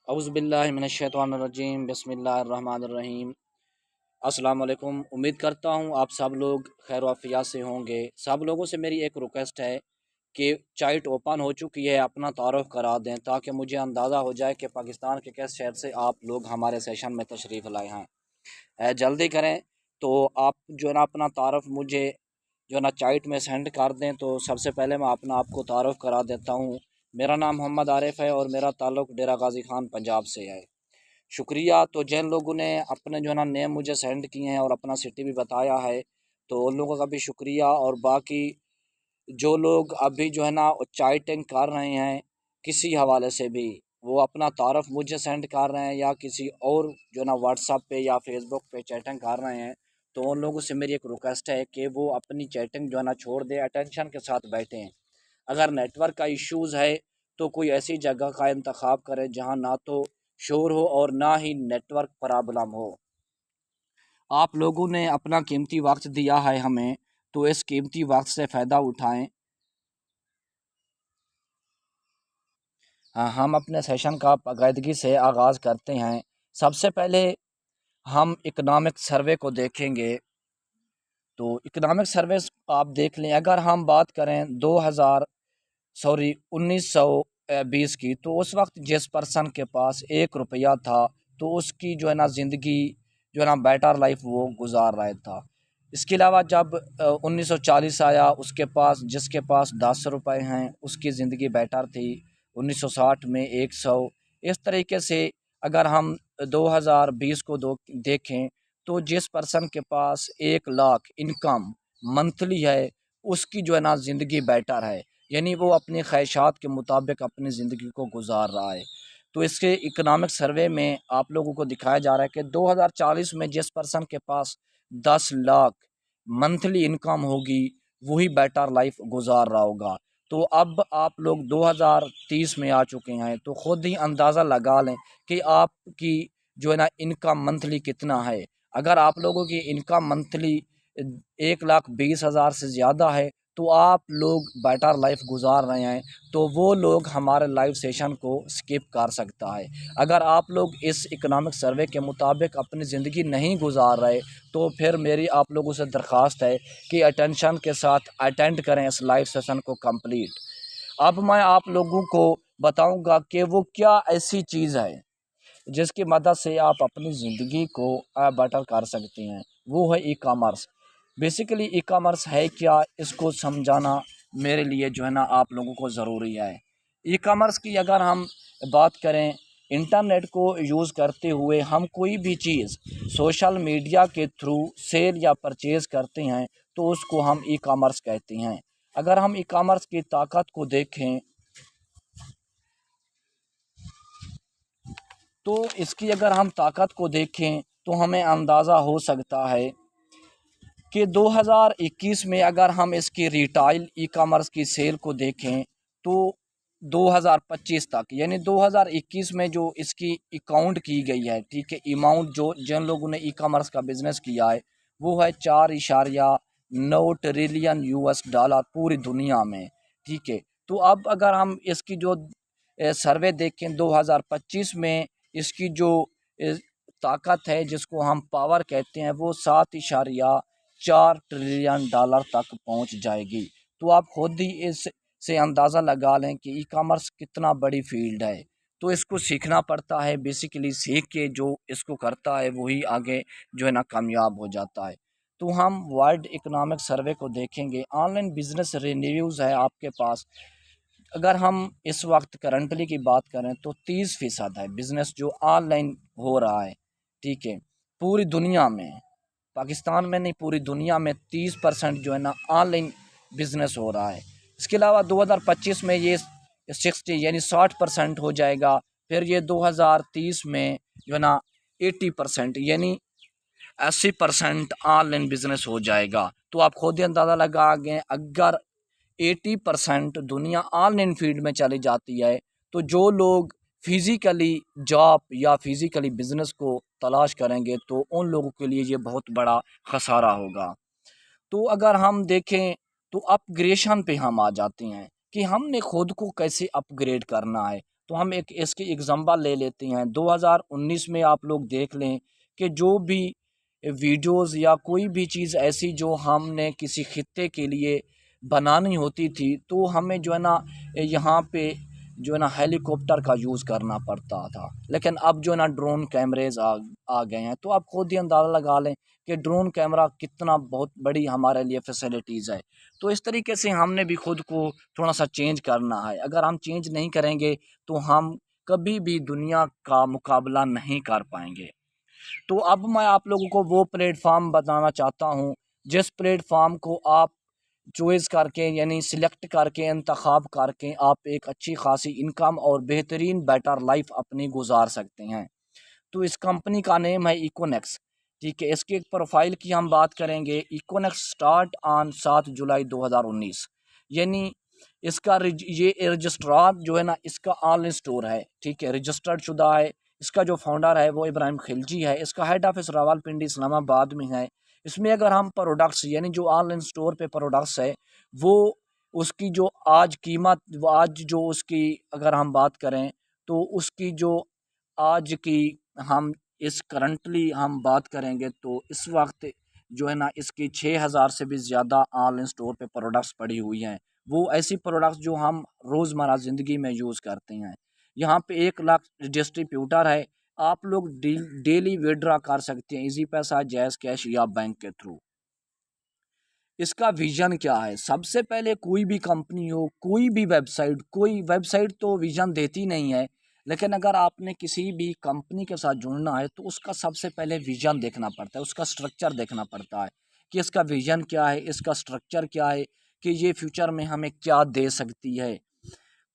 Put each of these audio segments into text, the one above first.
औज़ुबिल्लाहिमिनश्शैतानिर्रजीम बिस्मिल्लाहिर्रहमानिर्रहीम। अस्सलाम वालेकुम। उम्मीद करता हूँ आप सब लोग खैर आफियत से होंगे। सब लोगों से मेरी एक रिक्वेस्ट है कि चाइट ओपन हो चुकी है, अपना तारुफ करा दें ताकि मुझे अंदाज़ा हो जाए कि पाकिस्तान के किस शहर से आप लोग हमारे सेशन में तशरीफ़ लाए हैं। जल्दी करें। तो आप जो है ना अपना तारुफ मुझे जो है ना चाइट में सेंड कर दें। तो सबसे पहले मैं अपना आपको तारुफ करा देता हूँ। मेरा नाम मोहम्मद आरिफ है और मेरा ताल्लुक़ डेरा गाज़ी ख़ान पंजाब से है। शुक्रिया। तो जिन लोगों ने अपने जो है ना नेम मुझे सेंड किए हैं और अपना सिटी भी बताया है, तो उन लोगों का भी शुक्रिया। और बाकी जो लोग अभी जो है ना चैटिंग कर रहे हैं किसी हवाले से भी, वो अपना तारफ़ मुझे सेंड कर रहे हैं या किसी और जो है ना व्हाट्सएप पे या फेसबुक पे चैटिंग कर रहे हैं, तो उन लोगों से मेरी एक रिक्वेस्ट है कि वो अपनी चैटिंग जो है ना छोड़ दें, अटेंशन के साथ बैठें। अगर नेटवर्क का इश्यूज़ है तो कोई ऐसी जगह का इंतखाब करें जहाँ ना तो शोर हो और ना ही नेटवर्क प्रॉब्लम हो। आप लोगों ने अपना कीमती वक्त दिया है हमें, तो इस कीमती वक्त से फ़ायदा उठाएं। हाँ, हम अपने सेशन का बाकायदगी से आगाज़ करते हैं। सबसे पहले हम इकनॉमिक सर्वे को देखेंगे। तो इकनॉमिक सर्विस आप देख लें। अगर हम बात करें 1920 की, तो उस वक्त जिस पर्सन के पास 1 रुपया था, तो उसकी जो है ना ज़िंदगी जो है ना बेटर लाइफ वो गुजार रहा था। इसके अलावा जब 1940 आया, उसके पास जिसके पास 10 रुपये हैं उसकी ज़िंदगी बेटर थी। 1960 में 100। इस तरीके से अगर हम 2020 को देखें, तो जिस पर्सन के पास 1 लाख इनकम मंथली है, उसकी जो है ना ज़िंदगी बेटर है, यानी वो अपनी ख्वाहिशात के मुताबिक अपनी ज़िंदगी को गुजार रहा है। तो इसके इकनॉमिक सर्वे में आप लोगों को दिखाया जा रहा है कि 2040 में जिस पर्सन के पास 10 लाख मंथली इनकम होगी, वही बेटर लाइफ गुजार रहा होगा। तो अब आप लोग 2030 में आ चुके हैं, तो ख़ुद ही अंदाज़ा लगा लें कि आपकी जो है ना इनकम मंथली कितना है। अगर आप लोगों की इनकम मंथली 1,20,000 से ज़्यादा है, तो आप लोग बेटर लाइफ गुजार रहे हैं, तो वो लोग हमारे लाइव सेशन को स्किप कर सकता है। अगर आप लोग इस इकनॉमिक सर्वे के मुताबिक अपनी ज़िंदगी नहीं गुजार रहे, तो फिर मेरी आप लोगों से दरख्वास्त है कि अटेंशन के साथ अटेंड करें इस लाइव सेशन को कंप्लीट। अब मैं आप लोगों को बताऊंगा कि वो क्या ऐसी चीज़ है जिसकी मदद से आप अपनी ज़िंदगी को बेटर कर सकते हैं। वो है e commerce. Basically e commerce है क्या, इसको समझाना मेरे लिए जो है ना आप लोगों को ज़रूरी है। ई कामर्स की अगर हम बात करें, इंटरनेट को यूज़ करते हुए हम कोई भी चीज़ सोशल मीडिया के थ्रू सेल या परचेज़ करते हैं, तो उसको हम ई कामर्स कहते हैं। अगर हम ई कामर्स की ताकत को देखें, तो इसकी अगर हम ताकत को देखें, तो हमें अंदाज़ा हो सकता है कि 2021 में अगर हम इसकी रिटेल ई कॉमर्स की सेल को देखें, तो 2025 तक यानी 2021 में जो इसकी अकाउंट की गई है, ठीक है, अमाउंट जो जिन लोगों ने ई कॉमर्स का बिज़नेस किया है, वो है 4.9 ट्रिलियन US डॉलर पूरी दुनिया में। ठीक है। तो अब अगर हम इसकी जो सर्वे देखें 2025 में, इसकी जो ए, ताकत है जिसको हम पावर कहते हैं, वो 7.4 ट्रिलियन डॉलर तक पहुंच जाएगी। तो आप खुद ही इस से अंदाज़ा लगा लें कि ई कॉमर्स कितना बड़ी फील्ड है। तो इसको सीखना पड़ता है। बेसिकली सीख के जो इसको करता है वही आगे जो है ना कामयाब हो जाता है। तो हम वर्ल्ड इकोनॉमिक सर्वे को देखेंगे। ऑनलाइन बिजनेस रिन्यूज़ है आपके पास। अगर हम इस वक्त करंटली की बात करें, तो 30% है बिज़नेस जो ऑनलाइन हो रहा है। ठीक है। पूरी दुनिया में, पाकिस्तान में नहीं पूरी दुनिया में 30% जो है ना ऑनलाइन बिज़नेस हो रहा है। इसके अलावा 2025 में ये 60 यानी 60% हो जाएगा। फिर ये 2030 में जो है ना 80% यानी 80% ऑनलाइन बिजनेस हो जाएगा। तो आप खुद ही अंदाज़ा लगा गए, अगर 80% दुनिया ऑनलाइन फील्ड में चली जाती है, तो जो लोग फिज़िकली जॉब या फिज़िकली बिज़नेस को तलाश करेंगे, तो उन लोगों के लिए ये बहुत बड़ा खसारा होगा। तो अगर हम देखें, तो अपग्रेडेशन पे हम आ जाते हैं कि हमने खुद को कैसे अपग्रेड करना है। तो हम एक इसकी एग्जाम्पल ले लेते हैं। 2019 में आप लोग देख लें कि जो भी वीडियोस या कोई भी चीज़ ऐसी जो हमने किसी खित्ते के लिए बनानी होती थी, तो हमें जो है ना यहाँ पे जो है ना हेलीकॉप्टर का यूज़ करना पड़ता था। लेकिन अब जो है ना ड्रोन कैमरेज आ गए हैं, तो आप खुद ही अंदाज़ा लगा लें कि ड्रोन कैमरा कितना बहुत बड़ी हमारे लिए फैसिलिटीज़ है। तो इस तरीके से हमने भी खुद को थोड़ा सा चेंज करना है। अगर हम चेंज नहीं करेंगे तो हम कभी भी दुनिया का मुकाबला नहीं कर पाएंगे। तो अब मैं आप लोगों को वो प्लेटफॉर्म बताना चाहता हूँ जिस प्लेटफॉर्म को आप चॉइस करके यानी सिलेक्ट करके इंतखाब करके आप एक अच्छी खासी इनकम और बेहतरीन बेटर लाइफ अपनी गुजार सकते हैं। तो इस कंपनी का नेम है इकोनेक्स। ठीक है, इसकी एक प्रोफाइल की हम बात करेंगे। इकोनेक्स स्टार्ट ऑन 7 जुलाई 2019, यानी इसका ये रजिस्ट्रार जो है ना इसका ऑनलाइन स्टोर है। ठीक है, रजिस्टर्ड शुदा है। इसका जो फाउंडर है वो इब्राहिम खिलजी है। इसका हेड ऑफिस रावलपिंडी इस्लामाबाद में है। इसमें अगर हम प्रोडक्ट्स यानी जो ऑनलाइन स्टोर पे प्रोडक्ट्स है वो उसकी जो आज कीमत वो आज जो उसकी अगर हम बात करें तो उसकी जो आज की हम इस करंटली हम बात करेंगे तो इस वक्त जो है ना इसकी 6,000 से भी ज़्यादा ऑनलाइन स्टोर पे प्रोडक्ट्स पड़ी हुई हैं। वो ऐसी प्रोडक्ट्स जो हम रोज़मर्रा ज़िंदगी में यूज़ करते हैं। यहाँ पे 1 लाख डिस्ट्रीब्यूटर है। आप लोग डेली विड्रा कर सकते हैं इजी पैसा, जैज़ कैश या बैंक के थ्रू। इसका विजन क्या है? सबसे पहले कोई भी कंपनी हो, कोई वेबसाइट तो विजन देती नहीं है, लेकिन अगर आपने किसी भी कंपनी के साथ जुड़ना है तो उसका सबसे पहले विजन देखना पड़ता है, उसका स्ट्रक्चर देखना पड़ता है कि इसका विजन क्या है, इसका स्ट्रक्चर क्या है, कि ये फ्यूचर में हमें क्या दे सकती है।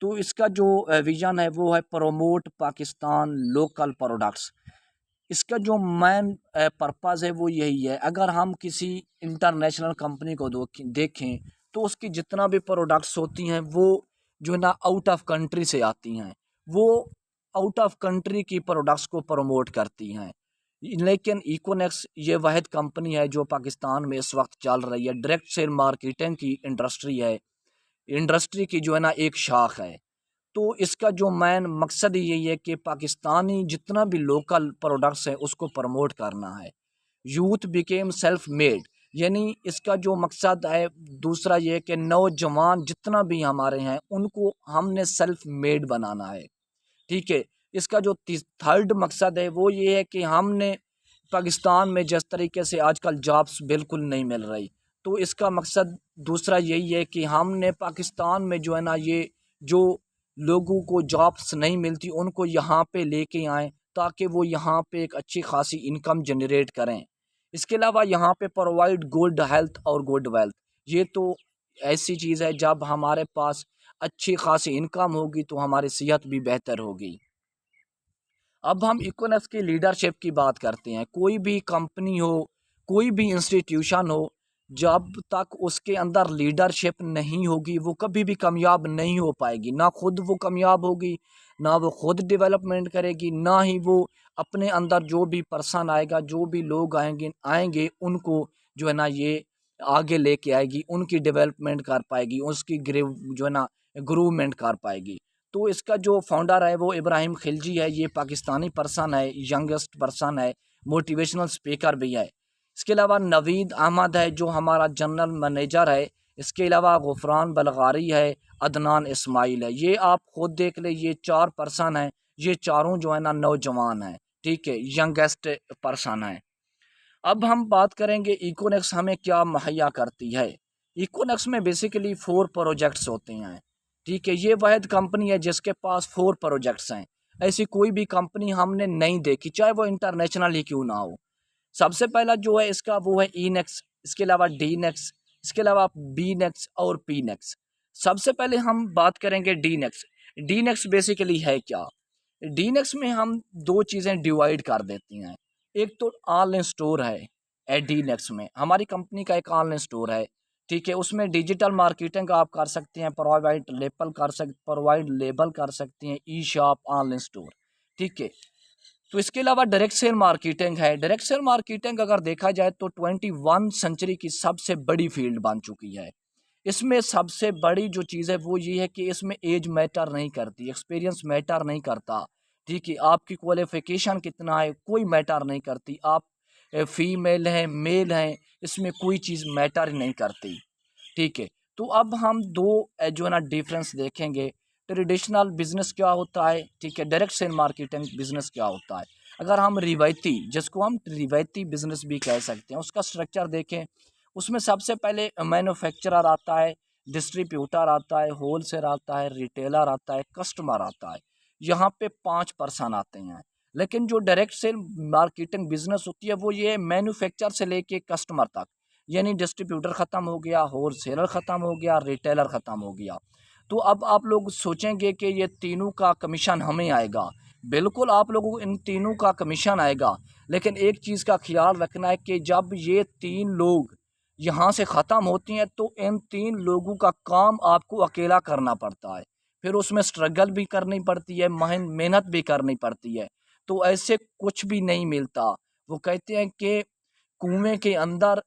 तो इसका जो विजन है वो है प्रमोट पाकिस्तान लोकल प्रोडक्ट्स। इसका जो मेन पर्पज़ है वो यही है। अगर हम किसी इंटरनेशनल कंपनी को देखें तो उसकी जितना भी प्रोडक्ट्स होती हैं वो जो है ना आउट ऑफ कंट्री से आती हैं। वो आउट ऑफ कंट्री की प्रोडक्ट्स को प्रमोट करती हैं। लेकिन इकोनेक्स ये वाहिद कंपनी है जो पाकिस्तान में इस वक्त चल रही है। डायरेक्ट सेल मार्केटिंग की इंडस्ट्री है, इंडस्ट्री की जो है ना एक शाख है। तो इसका जो मेन मकसद ही यही है कि पाकिस्तानी जितना भी लोकल प्रोडक्ट्स हैं उसको प्रमोट करना है। यूथ बिकेम सेल्फ मेड, यानी इसका जो मकसद है दूसरा ये कि नौजवान जितना भी हमारे हैं उनको हमने सेल्फ मेड बनाना है। ठीक है, इसका जो थर्ड मकसद है वो ये है कि हमने पाकिस्तान में जिस तरीके से आजकल जॉब्स बिल्कुल नहीं मिल रही, तो इसका मकसद दूसरा यही है कि हमने पाकिस्तान में जो है ना ये जो लोगों को जॉब्स नहीं मिलती उनको यहाँ पे लेके आएँ ताकि वो यहाँ पे एक अच्छी खासी इनकम जनरेट करें। इसके अलावा यहाँ पे प्रोवाइड गुड हेल्थ और गुड वेल्थ। ये तो ऐसी चीज़ है जब हमारे पास अच्छी खासी इनकम होगी तो हमारी सेहत भी बेहतर होगी। अब हम इकोनॉमिक्स की लीडरशिप की बात करते हैं। कोई भी कंपनी हो, कोई भी इंस्टीट्यूशन हो, जब तक उसके अंदर लीडरशिप नहीं होगी वो कभी भी कामयाब नहीं हो पाएगी। ना खुद वो कामयाब होगी, ना वो खुद डेवलपमेंट करेगी, ना ही वो अपने अंदर जो भी पर्सन आएगा, जो भी लोग आएंगे आएंगे उनको जो है ना ये आगे लेके आएगी, उनकी डेवलपमेंट कर पाएगी, उसकी ग्रेव जो है ना ग्रूवमेंट कर पाएगी। तो इसका जो फाउंडर है वो इब्राहिम खिलजी है। ये पाकिस्तानी पर्सन है, यंगेस्ट पर्सन है, मोटिवेशनल स्पीकर भी है। इसके अलावा नवीद अहमद है जो हमारा जनरल मैनेजर है। इसके अलावा गुफरान बलगारी है, अदनान इस्माइल है। ये आप खुद देख ले, ये 4 पर्सन हैं। ये चारों जो है ना नौजवान हैं। ठीक है, यंगेस्ट पर्सन है। अब हम बात करेंगे इकोनेक्स हमें क्या मुहैया करती है। इकोनेक्स में बेसिकली 4 प्रोजेक्ट्स होते हैं। ठीक है, ये वाहिद कंपनी है जिसके पास 4 प्रोजेक्ट्स हैं। ऐसी कोई भी कंपनी हमने नहीं देखी, चाहे वो इंटरनेशनल ही क्यों ना हो। सबसे पहला जो है इसका वो है ई नेक्स, इसके अलावा डी नेक्स, इसके अलावा बी नेक्स और पी नेक्स। सबसे पहले हम बात करेंगे D next. D next basically है क्या? डी नेक्स में हम 2 चीज़ें डिवाइड कर देती हैं। एक तो ऑनलाइन स्टोर है डी नेक्स में, हमारी कंपनी का एक ऑनलाइन स्टोर है। ठीक है, उसमें डिजिटल मार्केटिंग आप कर सकते हैं, प्रोवाइड लेबल कर सकते हैं, ई शॉप, ऑनलाइन स्टोर। ठीक है, तो इसके अलावा डायरेक्ट सेल मार्केटिंग है। डायरेक्ट सेल मार्केटिंग अगर देखा जाए तो 21 सेंचुरी की सबसे बड़ी फील्ड बन चुकी है। इसमें सबसे बड़ी जो चीज़ है वो ये है कि इसमें एज मैटर नहीं करती, एक्सपीरियंस मैटर नहीं करता, ठीक है। आपकी क्वालिफ़िकेशन कितना है कोई मैटर नहीं करती, आप फीमेल हैं, मेल हैं, इसमें कोई चीज़ मैटर ही नहीं करती, ठीक है। तो अब हम 2 जो है ना डिफरेंस देखेंगे। ट्रेडिशनल बिज़नेस क्या होता है, ठीक है, डायरेक्ट सेल मार्केटिंग बिज़नेस क्या होता है। अगर हम रिवायती, जिसको हम रिवायती बिज़नेस भी कह सकते हैं, उसका स्ट्रक्चर देखें, उसमें सबसे पहले मैन्युफैक्चरर आता है, डिस्ट्रीब्यूटर आता है, होलसेलर आता है, रिटेलर आता है, कस्टमर आता है। यहाँ पे 5 पर्सन आते हैं। लेकिन जो डायरेक्ट सेल मार्केटिंग बिज़नेस होती है वो ये मैन्युफैक्चर से लेके कस्टमर तक, यानी डिस्ट्रीब्यूटर ख़त्म हो गया, होलसेलर ख़त्म हो गया, रिटेलर ख़त्म हो गया। तो अब आप लोग सोचेंगे कि ये तीनों का कमीशन हमें आएगा। बिल्कुल आप लोगों को इन तीनों का कमीशन आएगा, लेकिन एक चीज़ का ख़्याल रखना है कि जब ये 3 लोग यहाँ से ख़त्म होती हैं तो इन 3 लोगों का काम आपको अकेला करना पड़ता है। फिर उसमें स्ट्रगल भी करनी पड़ती है, मेहनत भी करनी पड़ती है। तो ऐसे कुछ भी नहीं मिलता। वो कहते हैं कि कुएँ के अंदर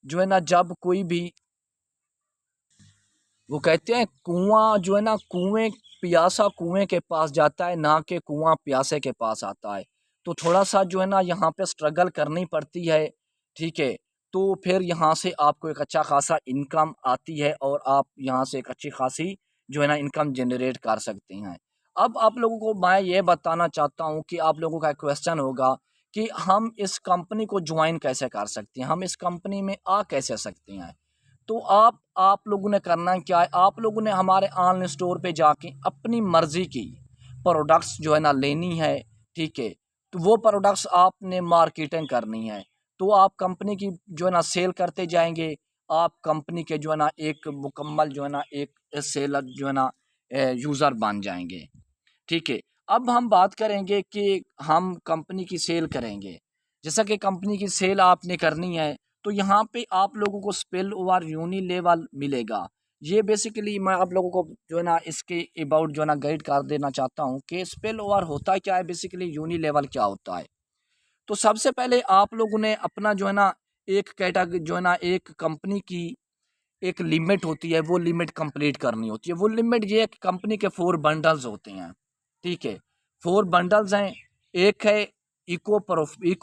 जो है ना जब कोई भी, वो कहते हैं कुआँ जो है ना, कुएँ प्यासा कुएँ के पास जाता है, ना कि कुआँ प्यासे के पास आता है। तो थोड़ा-सा जो है ना यहाँ पे स्ट्रगल करनी पड़ती है, ठीक है? तो फिर यहाँ से आपको एक अच्छा खासा इनकम आती है और आप यहाँ से एक अच्छी खासी जो है ना इनकम जनरेट कर सकते हैं। अब आप लोगों को मैं ये बताना चाहता हूँ कि आप लोगों का एक क्वेश्चन होगा कि हम इस कंपनी को जॉइन कैसे कर सकते हैं? हम इस कंपनी में आ कैसे सकते हैं? तो आप लोगों ने करना क्या है, आप लोगों ने हमारे ऑनलाइन स्टोर पे जाके अपनी मर्ज़ी की प्रोडक्ट्स जो है ना लेनी है, ठीक है। तो वो प्रोडक्ट्स आपने मार्केटिंग करनी है। तो आप कंपनी की जो है ना सेल करते जाएंगे, आप कंपनी के जो है ना एक मुकम्मल जो है ना एक सेलर जो है ना यूज़र बन जाएंगे, ठीक है। अब हम बात करेंगे कि हम कंपनी की सेल करेंगे। जैसा कि कंपनी की सेल आपने करनी है, तो यहाँ पे आप लोगों को स्पिल ओवर यूनिलेवल मिलेगा। ये बेसिकली मैं आप लोगों को जो है ना इसके अबाउट जो है ना गाइड कर देना चाहता हूँ कि स्पिल ओवर होता क्या है, बेसिकली यूनिलेवल क्या होता है। तो सबसे पहले आप लोगों ने अपना जो है ना एक कैटेगरी जो है ना एक कंपनी की एक लिमिट होती है, वो लिमिट कंप्लीट करनी होती है। वो लिमिट ये है कि कंपनी के 4 बंडल्स होते हैं, ठीक है। 4 बंडल्स हैं। एक है eco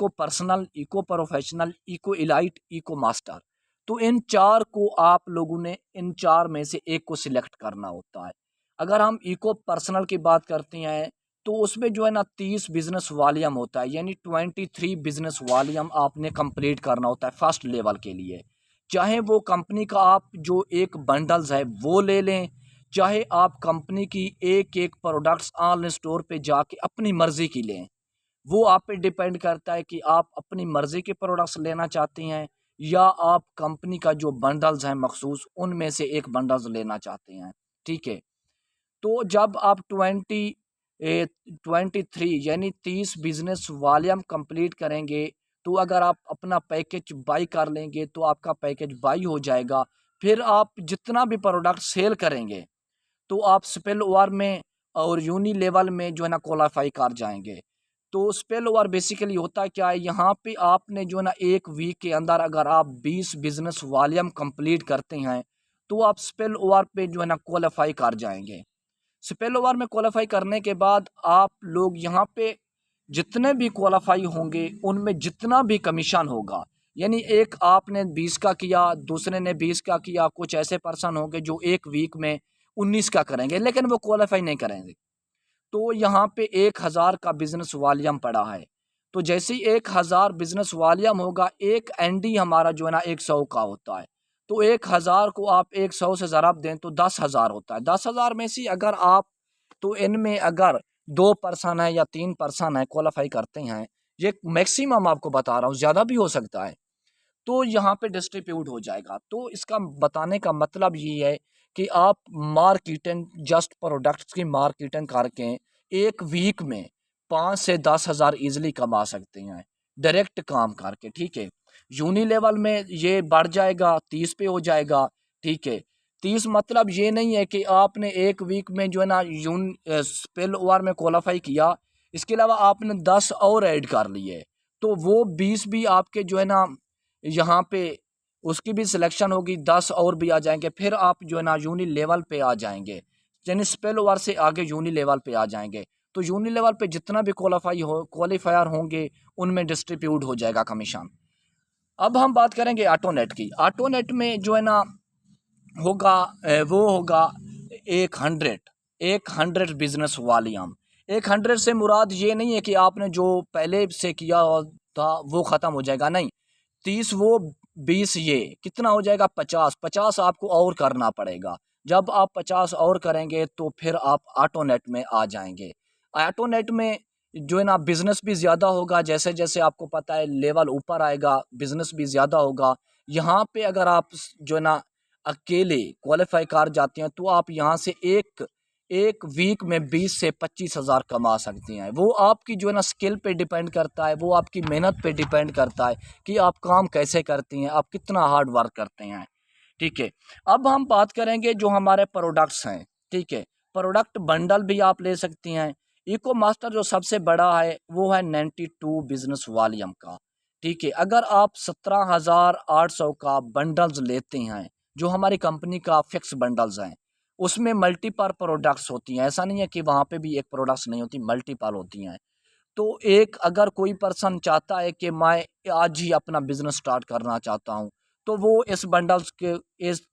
personal, eco professional, eco elite, eco master. तो इन 4 को आप लोगों ने इन 4 में से एक को सिलेक्ट करना होता है। अगर हम इको पर्सनल की बात करते हैं तो उसमें जो है ना 30 बिज़नेस वॉल्यूम होता है, यानी 23 बिज़नेस वॉल्यूम आपने कंप्लीट करना होता है फर्स्ट लेवल के लिए। चाहे वो कंपनी का आप जो एक बंडल्स है वो ले लें, चाहे आप कंपनी की एक-एक प्रोडक्ट्स ऑनलाइन स्टोर पे जाके अपनी मर्ज़ी की लें। वो आप पे डिपेंड करता है कि आप अपनी मर्ज़ी के प्रोडक्ट्स लेना चाहते हैं या आप कंपनी का जो बंडल्स हैं मखसूस उनमें से एक बंडल्स लेना चाहते हैं, ठीक है। तो जब आप 23 यानी 30 बिज़नेस वॉल्यूम कंप्लीट करेंगे, तो अगर आप अपना पैकेज बाई कर लेंगे तो आपका पैकेज बाई हो जाएगा। फिर आप जितना भी प्रोडक्ट सेल करेंगे, तो आप स्पिल ओवर में और यूनी लेवल में जो है ना क्वालीफाई कर जाएँगे। तो स्पिल ओवर बेसिकली होता क्या है, यहाँ पे आपने जो है ना 1 वीक के अंदर अगर आप 20 बिज़नेस वॉल्यूम कंप्लीट करते हैं, तो आप स्पिल ओवर पे जो है ना क्वालीफाई कर जाएँगे। स्पेल ओवर में क्वालीफाई करने के बाद आप लोग यहाँ पे जितने भी क्वालीफाई होंगे उनमें जितना भी कमीशन होगा, यानी एक आपने 20 का किया, दूसरे ने 20 का किया, कुछ ऐसे पर्सन होंगे जो एक वीक में 19 का करेंगे लेकिन वो क्वालीफाई नहीं करेंगे। तो यहाँ पे 1000 का बिज़नेस वॉल्यूम पड़ा है। तो जैसे ही 1000 बिज़नेस वॉल्यूम होगा, एक एनडी हमारा जो है ना 100 का होता है। तो 1000 को आप 100 से ज़रब दें तो 10,000 होता है। 10,000 में से अगर आप, तो इनमें अगर 2 पर्सन है या 3 पर्सन है क्वालीफाई करते हैं, ये मैक्सिमम आपको बता रहा हूँ, ज़्यादा भी हो सकता है। तो यहाँ पे डिस्ट्रीब्यूट हो जाएगा। तो इसका बताने का मतलब ये है कि आप मार्केटिंग जस्ट प्रोडक्ट्स की मार्केटिंग करके एक वीक में 5 से 10,000 ईज़िली कमा सकते हैं, डायरेक्ट काम करके, ठीक है। यूनी लेवल में ये बढ़ जाएगा, 30 पे हो जाएगा, ठीक है। 30 मतलब ये नहीं है कि आपने एक वीक में जो है ना स्पेल ओवर में क्वालीफाई किया, इसके अलावा आपने 10 और ऐड कर लिए, तो वो 20 भी आपके जो है ना यहाँ पे उसकी भी सिलेक्शन होगी, 10 और भी आ जाएंगे, फिर आप जो है ना यूनी लेवल पे आ जाएंगे, यानी स्पेल ओवर से आगे यूनी लेवल पे आ जाएंगे। तो यूनी लेवल पे जितना भी क्वालिफायर होंगे उनमें डिस्ट्रीब्यूट हो जाएगा कमीशन। अब हम बात करेंगे ऑटोनेट की। ऑटोनेट में जो है ना होगा वो होगा 100 बिजनेस वॉल्यूम। 100 से मुराद ये नहीं है कि आपने जो पहले से किया था वो ख़त्म हो जाएगा, नहीं। 30 वो 20 ये कितना हो जाएगा 50 आपको और करना पड़ेगा। जब आप 50 और करेंगे तो फिर आप ऑटोनेट में आ जाएंगे। ऑटोनेट में जो है ना बिज़नेस भी ज़्यादा होगा, जैसे जैसे आपको पता है लेवल ऊपर आएगा बिज़नेस भी ज़्यादा होगा। यहाँ पे अगर आप जो है ना अकेले क्वालिफाई कर जाते हैं तो आप यहाँ से एक एक वीक में 20 से 25 हज़ार कमा सकते हैं। वो आपकी जो है ना स्किल पे डिपेंड करता है, वो आपकी मेहनत पे डिपेंड करता है कि आप काम कैसे करती हैं, आप कितना हार्ड वर्क करते हैं। ठीक है। अब हम बात करेंगे जो हमारे प्रोडक्ट्स हैं। ठीक है। प्रोडक्ट बंडल भी आप ले सकती हैं। इको मास्टर जो सबसे बड़ा है वो है 92 बिजनेस वॉल्यूम का। ठीक है। अगर आप 17,800 का बंडल्स लेते हैं, जो हमारी कंपनी का फिक्स बंडल्स हैं, उसमें मल्टीपल प्रोडक्ट्स होती हैं। ऐसा नहीं है कि वहाँ पे भी एक प्रोडक्ट्स नहीं होती, मल्टीपल होती हैं। तो एक अगर कोई पर्सन चाहता है कि मैं आज ही अपना बिजनेस स्टार्ट करना चाहता हूँ, तो वो इस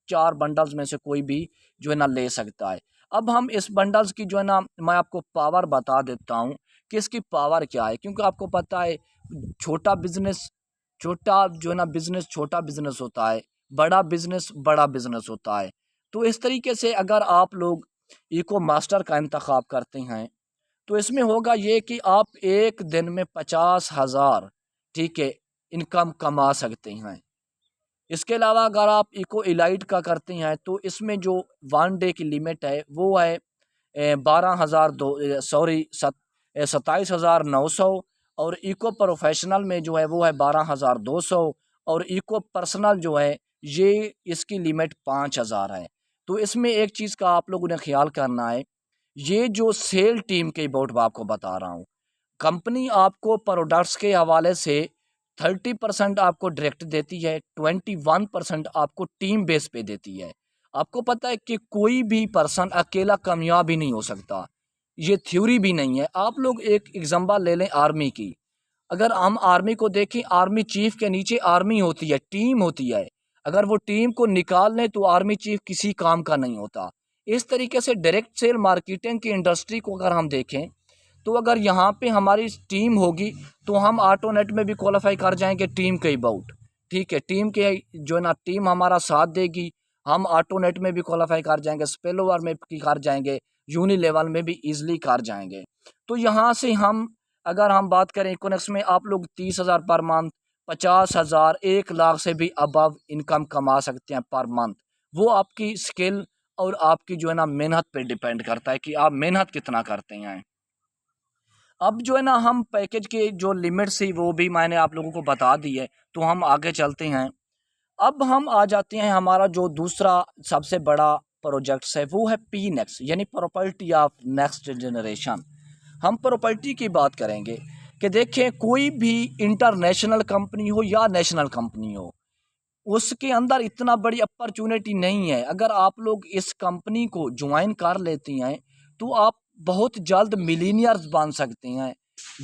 4 बंडल्स में से कोई भी जो है ना ले सकता है। अब हम इस बंडल्स की जो है ना मैं आपको पावर बता देता हूँ कि इसकी पावर क्या है, क्योंकि आपको पता है छोटा बिजनेस छोटा जो है ना बिजनेस छोटा बिजनेस होता है, बड़ा बिजनेस होता है। तो इस तरीके से अगर आप लोग इको मास्टर का इंतखाब करते हैं तो इसमें होगा ये कि आप एक दिन में 50,000 ठीक है इनकम कमा सकते हैं। इसके अलावा अगर आप इको इलाइट का करते हैं तो इसमें जो 1 डे की लिमिट है वो है 27,900। और इको प्रोफेशनल में जो है वो है 12,200। और इको पर्सनल जो है ये इसकी लिमिट 5,000 है। तो इसमें एक चीज़ का आप लोगों ने ख्याल करना है, ये जो सेल टीम के अबाउट मैं आपको बता रहा हूँ, कंपनी आपको प्रोडक्ट्स के हवाले से 30% आपको डायरेक्ट देती है, 21% आपको टीम बेस पे देती है। आपको पता है कि कोई भी पर्सन अकेला कामयाब ही नहीं हो सकता, ये थ्योरी भी नहीं है। आप लोग एक एग्जांपल ले लें आर्मी की। अगर हम आर्मी को देखें, आर्मी चीफ के नीचे आर्मी होती है, टीम होती है। अगर वो टीम को निकाल लें तो आर्मी चीफ किसी काम का नहीं होता। इस तरीके से डायरेक्ट सेल मार्केटिंग की इंडस्ट्री को अगर हम देखें तो अगर यहाँ पे हमारी टीम होगी तो हम ऑटोनेट में भी क्वालिफाई कर जाएंगे टीम के अबाउट। ठीक है। टीम के जो है ना टीम हमारा साथ देगी, हम ऑटोनेट में भी क्वालिफाई कर जाएंगे, स्पेल ओवर में भी कर जाएंगे, यूनी लेवल में भी ईजिली कर जाएंगे। तो यहाँ से हम अगर हम बात करें इकोनॉमिक्स में आप लोग 30,000 पर मंथ, 50,000, 1 लाख से भी अबव इनकम कमा सकते हैं पर मंथ। वो आपकी स्किल और आपकी जो है ना मेहनत पे डिपेंड करता है कि आप मेहनत कितना करते हैं। अब जो है ना हम पैकेज के जो लिमिट्स थी वो भी मैंने आप लोगों को बता दी है, तो हम आगे चलते हैं। अब हम आ जाते हैं हमारा जो दूसरा सबसे बड़ा प्रोजेक्ट्स है वो है पी नेक्स्ट, यानी प्रॉपर्टी ऑफ नेक्स्ट जनरेशन। हम प्रॉपर्टी की बात करेंगे कि देखें कोई भी इंटरनेशनल कंपनी हो या नेशनल कंपनी हो, उसके अंदर इतना बड़ी अपॉर्चुनिटी नहीं है। अगर आप लोग इस कंपनी को ज्वाइन कर लेती हैं तो आप बहुत जल्द मिलीनियर्स बन सकते हैं।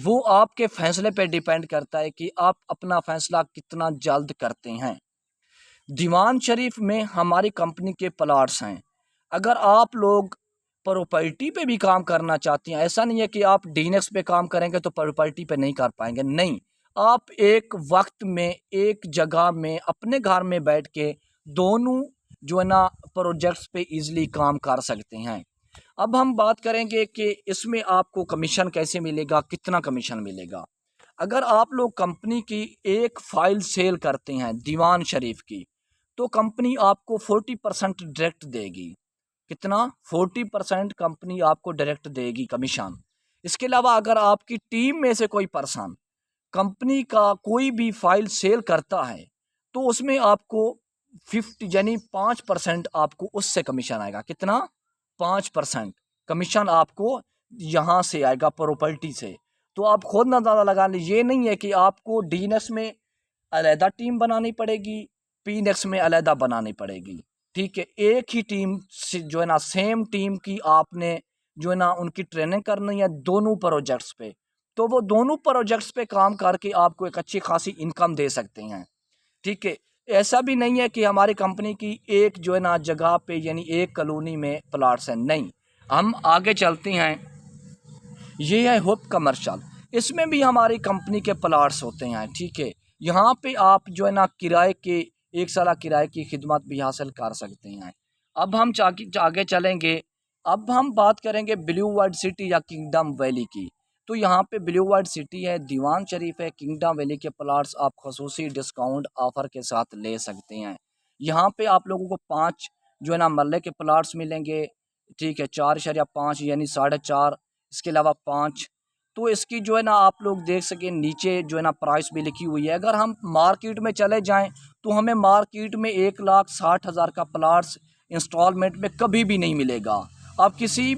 वो आपके फैसले पे डिपेंड करता है कि आप अपना फैसला कितना जल्द करते हैं। दीवान शरीफ में हमारी कंपनी के प्लाट्स हैं। अगर आप लोग प्रॉपर्टी पे भी काम करना चाहती हैं, ऐसा नहीं है कि आप डीनेक्स पे काम करेंगे तो प्रॉपर्टी पे नहीं कर पाएंगे, नहीं। आप एक वक्त में एक जगह में अपने घर में बैठ के दोनों जो है ना प्रोजेक्ट्स पे इजीली काम कर सकते हैं। अब हम बात करेंगे कि इसमें आपको कमीशन कैसे मिलेगा, कितना कमीशन मिलेगा। अगर आप लोग कंपनी की एक फ़ाइल सेल करते हैं दीवान शरीफ की, तो कंपनी आपको 40% डायरेक्ट देगी। कितना? 40% कंपनी आपको डायरेक्ट देगी कमीशन। इसके अलावा अगर आपकी टीम में से कोई पर्सन कंपनी का कोई भी फाइल सेल करता है तो उसमें आपको 50 यानी 5% आपको उससे कमीशन आएगा। कितना? 5% कमीशन आपको यहाँ से आएगा प्रॉपर्टी से। तो आप खुद ना ज़्यादा लगा लीजिए, ये नहीं है कि आपको डीएनएस में अलहदा टीम बनानी पड़ेगी पीनेक्स में अलहदा बनानी पड़ेगी। ठीक है, एक ही टीम से जो है ना, सेम टीम की आपने जो है ना उनकी ट्रेनिंग करनी है दोनों प्रोजेक्ट्स पे, तो वो दोनों प्रोजेक्ट्स पे काम करके आपको एक अच्छी खासी इनकम दे सकते हैं। ठीक है, ऐसा भी नहीं है कि हमारी कंपनी की एक जो है ना जगह पे यानी एक कॉलोनी में प्लाट्स हैं, नहीं, हम आगे चलते हैं। ये है होप कमर्शियल, इसमें भी हमारी कंपनी के प्लाट्स होते हैं। ठीक है, यहाँ पे आप जो है ना किराए के 1 साल किराए की खिदमत भी हासिल कर सकते हैं। अब हम आगे चलेंगे। अब हम बात करेंगे ब्लू वर्ल्ड सिटी या किंगडम वैली की। तो यहाँ पे ब्लू वर्ल्ड सिटी है, दीवान शरीफ है, किंगडम वैली के प्लाट्स आप खसूसी डिस्काउंट ऑफ़र के साथ ले सकते हैं। यहाँ पे आप लोगों को 5 जो है ना मरले के प्लाट्स मिलेंगे। ठीक है, 4.5 यानी 4.5, इसके अलावा 5। तो इसकी जो है ना आप लोग देख सकें नीचे जो है ना प्राइस भी लिखी हुई है। अगर हम मार्केट में चले जाएं तो हमें मार्केट में 1,60,000 का प्लाट्स इंस्टॉलमेंट में कभी भी नहीं मिलेगा। आप किसी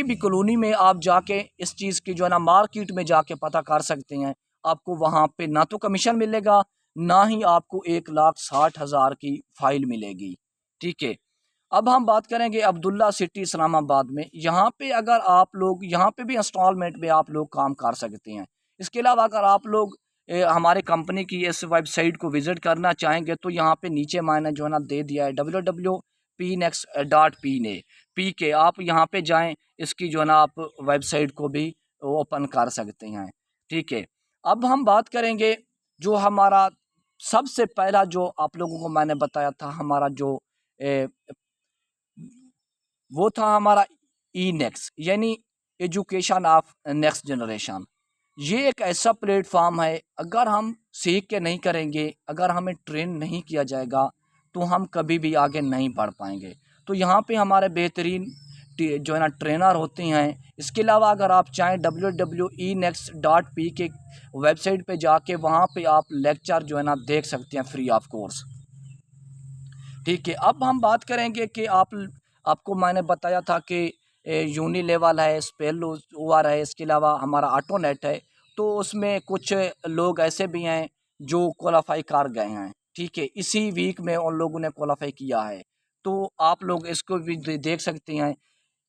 भी कॉलोनी में आप जाके इस चीज़ की जो है ना मार्केट में जाके पता कर सकते हैं। आपको वहाँ पे ना तो कमीशन मिलेगा, ना ही आपको 1,60,000 की फ़ाइल मिलेगी। ठीक है, अब हम बात करेंगे अब्दुल्ला सिटी इस्लामाबाद में। यहाँ पे अगर आप लोग यहाँ पे भी इंस्टॉलमेंट में आप लोग काम कर सकते हैं। इसके अलावा अगर आप लोग हमारे कंपनी की इस वेबसाइट को विज़िट करना चाहेंगे तो यहाँ पे नीचे मैंने जो है ना दे दिया है www.pnex.pne पी के, आप यहाँ पे जाएं, इसकी जो है ना आप वेबसाइट को भी ओपन कर सकते हैं। ठीक है, अब हम बात करेंगे जो हमारा सबसे पहला जो आप लोगों को मैंने बताया था, हमारा जो वो था हमारा ई नेक्स्ट यानी एजुकेशन ऑफ नेक्स्ट जनरेशन। ये एक ऐसा प्लेटफॉर्म है, अगर हम सीख के नहीं करेंगे, अगर हमें ट्रेन नहीं किया जाएगा तो हम कभी भी आगे नहीं बढ़ पाएंगे। तो यहाँ पे हमारे बेहतरीन जो है ना ट्रेनर होते हैं। इसके अलावा अगर आप चाहें www.enext.p के वेबसाइट पे जाके वहाँ पे आप लेक्चर जो है ना देख सकते हैं फ्री ऑफ कोर्स। ठीक है, अब हम बात करेंगे कि आपको मैंने बताया था कि यूनिलेवल है, स्पेल ओवर है, इसके अलावा हमारा ऑटोनेट है। तो उसमें कुछ लोग ऐसे भी हैं जो क्वालिफाई कर गए हैं। ठीक है, इसी वीक में उन लोगों ने क्वालिफाई किया है, तो आप लोग इसको भी देख सकते हैं।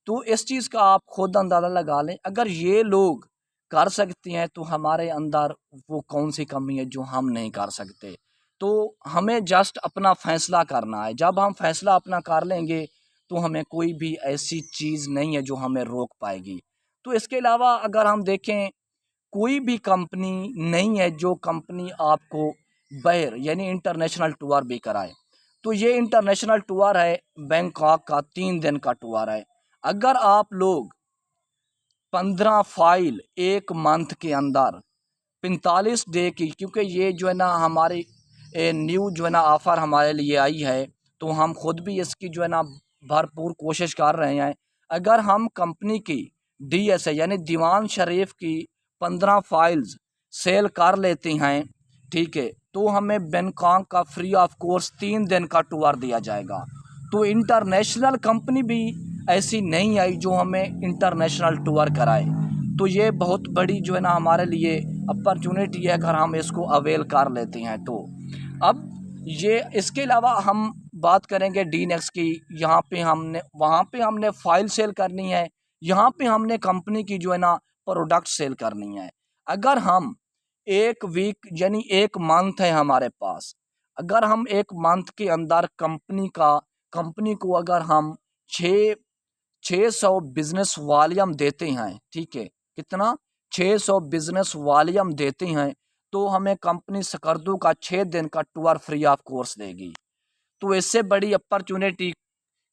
तो इस चीज़ का आप खुद अंदाज़ा लगा लें, अगर ये लोग कर सकते हैं तो हमारे अंदर वो कौन सी कमी है जो हम नहीं कर सकते। तो हमें जस्ट अपना फ़ैसला करना है। जब हम फ़ैसला अपना कर लेंगे तो हमें कोई भी ऐसी चीज़ नहीं है जो हमें रोक पाएगी। तो इसके अलावा अगर हम देखें, कोई भी कंपनी नहीं है जो कंपनी आपको बाहर यानी इंटरनेशनल टूर भी कराए। तो ये इंटरनेशनल टूर है, बैंकॉक का 3 दिन का टूर है। अगर आप लोग 15 फाइल 1 मंथ के अंदर 45 डे की, क्योंकि ये जो है ना हमारी न्यू जो है ना ऑफ़र हमारे लिए आई है, तो हम खुद भी इसकी जो है ना भरपूर कोशिश कर रहे हैं। अगर हम कंपनी की DSA यानी दीवान शरीफ की 15 फाइल्स सेल कर लेते हैं, ठीक है, तो हमें बैंकॉक का फ्री ऑफ कोर्स 3 दिन का टूर दिया जाएगा। तो इंटरनेशनल कंपनी भी ऐसी नहीं आई जो हमें इंटरनेशनल टूर कराए। तो ये बहुत बड़ी जो है ना हमारे लिए अपॉर्चुनिटी है अगर हम इसको अवेल कर लेते हैं तो। अब ये इसके अलावा हम बात करेंगे डीनेक्स की। यहाँ पे हमने वहाँ पे हमने फ़ाइल सेल करनी है, यहाँ पे हमने कंपनी की जो है ना प्रोडक्ट सेल करनी है। अगर हम 1 वीक यानी 1 मंथ है हमारे पास, अगर हम 1 मंथ के अंदर कंपनी को अगर हम 600 बिज़नेस वॉल्यूम देते हैं, ठीक है, कितना 600 बिज़नेस वॉल्यूम देते हैं, तो हमें कंपनी स्कर्दू का 6 दिन का टूर फ्री ऑफ कोर्स देगी। तो इससे बड़ी अपॉर्चुनिटी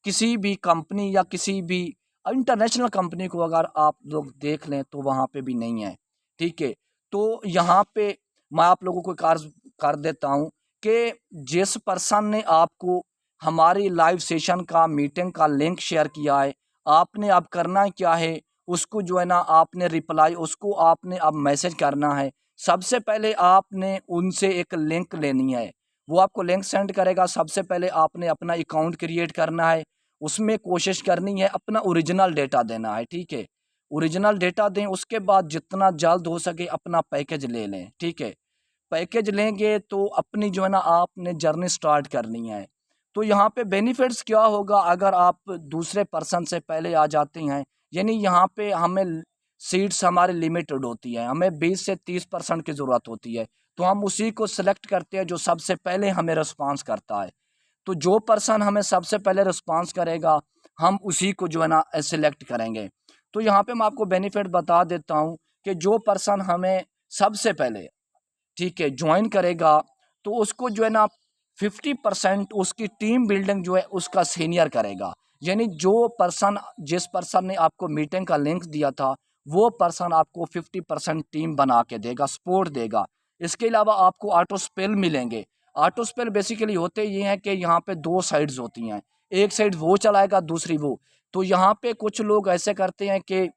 किसी भी कंपनी या किसी भी इंटरनेशनल कंपनी को अगर आप लोग देख लें तो वहाँ पे भी नहीं है। ठीक है, तो यहाँ पे मैं आप लोगों को कार्य कर देता हूँ कि जिस पर्सन ने आपको हमारी लाइव सेशन का मीटिंग का लिंक शेयर किया है, आपने अब करना क्या है, उसको जो है ना आपने रिप्लाई उसको आपने अब मैसेज करना है। सबसे पहले आपने उनसे एक लिंक लेनी है, वो आपको लिंक सेंड करेगा। सबसे पहले आपने अपना अकाउंट क्रिएट करना है, उसमें कोशिश करनी है अपना ओरिजिनल डेटा देना है। ठीक है, ओरिजिनल डेटा दें, उसके बाद जितना जल्द हो सके अपना पैकेज ले लें। ठीक है, पैकेज लेंगे तो अपनी जो है ना आपने जर्नी स्टार्ट करनी है। तो यहाँ पे बेनिफिट्स क्या होगा अगर आप दूसरे पर्सन से पहले आ जाते हैं, यानी यहाँ पे हमें सीट्स हमारी लिमिटेड होती है, हमें 20 से 30% की ज़रूरत होती है, तो हम उसी को सिलेक्ट करते हैं जो सबसे पहले हमें रिस्पॉन्स करता है। तो जो पर्सन हमें सबसे पहले रिस्पॉन्स करेगा हम उसी को जो है ना सिलेक्ट करेंगे। तो यहाँ पे मैं आपको बेनिफिट बता देता हूँ कि जो पर्सन हमें सबसे पहले, ठीक है, ज्वाइन करेगा तो उसको जो है ना 50% उसकी टीम बिल्डिंग जो है उसका सीनियर करेगा। यानी जो पर्सन, जिस पर्सन ने आपको मीटिंग का लिंक दिया था वो पर्सन आपको 50% टीम बना के देगा, सपोर्ट देगा। इसके अलावा आपको ऑटो स्पेल मिलेंगे। ऑटो स्पेल बेसिकली होते ये हैं कि यहाँ पे दो साइड्स होती हैं, एक साइड वो चलाएगा दूसरी वो। तो यहाँ पे कुछ लोग ऐसे करते हैं कि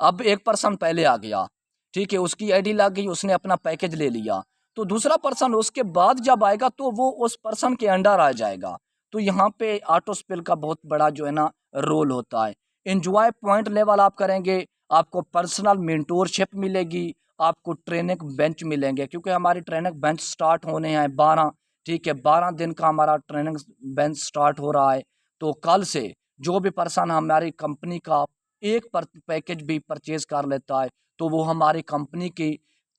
अब एक पर्सन पहले आ गया, ठीक है, उसकी आईडी लग गई, उसने अपना पैकेज ले लिया, तो दूसरा पर्सन उसके बाद जब आएगा तो वो उस पर्सन के अंडर आ जाएगा। तो यहाँ पे ऑटो स्पेल का बहुत बड़ा जो है ना रोल होता है। एंजॉय पॉइंट लेवल आप करेंगे, आपको पर्सनल मेंटोरशिप मिलेगी, आपको ट्रेनिंग बेंच मिलेंगे, क्योंकि हमारी ट्रेनिंग बेंच स्टार्ट होने हैं 12, ठीक है, 12 दिन का हमारा ट्रेनिंग बेंच स्टार्ट हो रहा है। तो कल से जो भी पर्सन हमारी कंपनी का एक पैकेज भी परचेज कर लेता है तो वो हमारी कंपनी की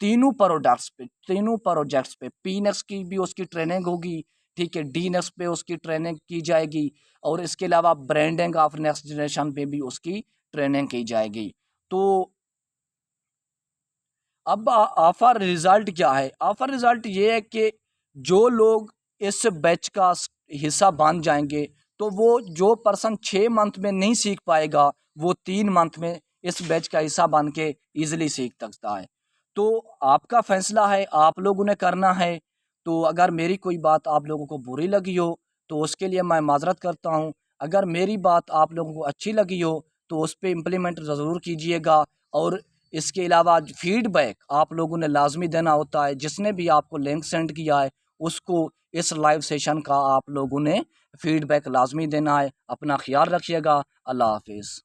तीनों प्रोजेक्ट्स पे पीनेक्स की भी उसकी ट्रेनिंग होगी, ठीक है, डीनेक्स पे उसकी ट्रेनिंग की जाएगी, और इसके अलावा ब्रांडिंग ऑफ नेक्स्ट जनरेशन पे भी उसकी ट्रेनिंग की जाएगी। तो अब ऑफर रिजल्ट क्या है? ऑफर रिजल्ट ये है कि जो लोग इस बैच का हिस्सा बन जाएंगे तो वो जो पर्सन 6 मंथ में नहीं सीख पाएगा वो 3 मंथ में इस बैच का हिस्सा बन के ईजिली सीख सकता है। तो आपका फैसला है, आप लोगों ने करना है। तो अगर मेरी कोई बात आप लोगों को बुरी लगी हो तो उसके लिए मैं माजरत करता हूँ। अगर मेरी बात आप लोगों को अच्छी लगी हो तो उस पर इम्प्लीमेंट ज़रूर कीजिएगा। और इसके अलावा फीडबैक आप लोगों ने लाजमी देना होता है, जिसने भी आपको लिंक सेंड किया है उसको इस लाइव सेशन का आप लोगों ने फीडबैक लाजमी देना है। अपना ख्याल रखिएगा। अल्लाह हाफिज़।